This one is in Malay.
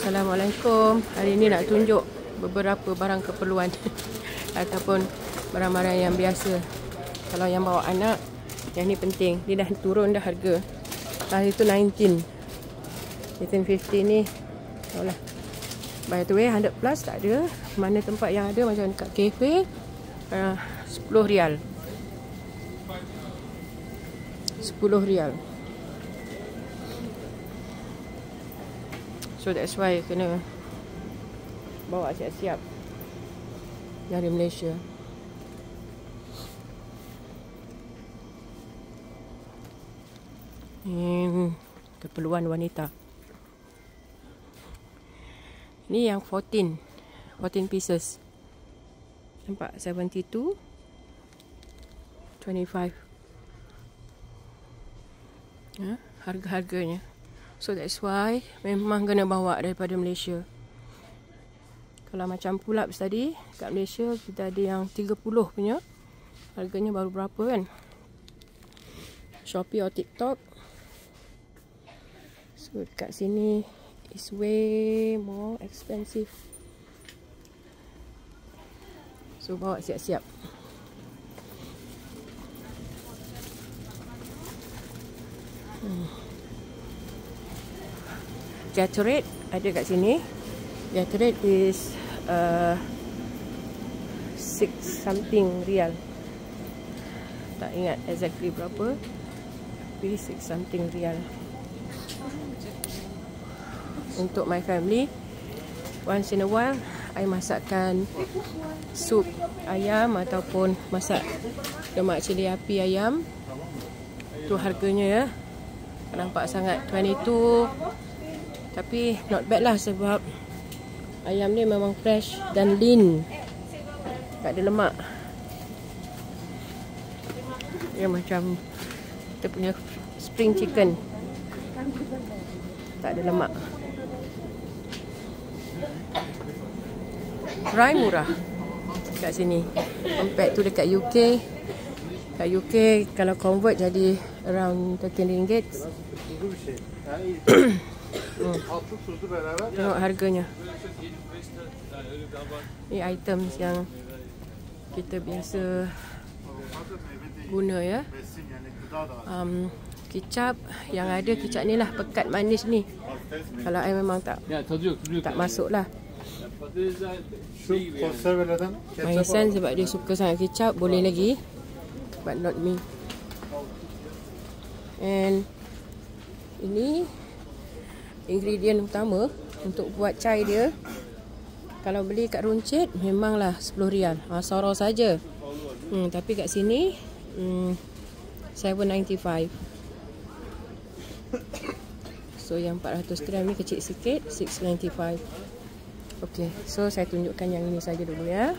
Assalamualaikum. Hari ini nak tunjuk beberapa barang keperluan ataupun barang-barang yang biasa. Kalau yang bawa anak, yang ni penting. Dia dah turun dah harga. Hari tu 19. 1850 ni. Tahulah. By the way 100 plus tak ada. Mana tempat yang ada macam dekat kafe, 10 rial. 10 rial. So that's why kena bawa siap-siap dari Malaysia. Keperluan wanita. Ni yang 14 pieces. Nampak 72 25. Harga-harganya. So that's why memang kena bawa daripada Malaysia. Kalau macam pull-ups tadi kat Malaysia kita ada yang 30 punya. Harganya baru berapa kan? Shopee atau TikTok. So kat sini is way more expensive. So bawa siap-siap. Gatorade ada kat sini. Gatorade is 6 something rial. Tak ingat exactly berapa. Tapi 6 something rial. Untuk my family, once in a while I masakkan sup ayam ataupun masak lemak cili api ayam. Tu harganya ya. Nampak sangat 22. Tapi not bad lah sebab ayam ni memang fresh dan lean. Tak ada lemak. Dia macam kita punya spring chicken. Tak ada lemak. Fry murah kat sini. Compared tu dekat UK. Kat UK kalau convert jadi around 13 ringgit. Tengok harganya. Ni items yang kita biasa guna ya. Kicap yang ada, kicap ni lah pekat manis ni. Kalau I memang tak masuk lah. My son sebab dia suka sangat kicap, boleh lagi. But not me. And ini ingredient utama untuk buat chai dia. Kalau beli kat Runcit memanglah 10 rial. Sorok saja. Tapi kat sini 7.95. So yang 400 gram ni kecil sikit, 6.95. Okay, so saya tunjukkan yang ini saja dulu ya.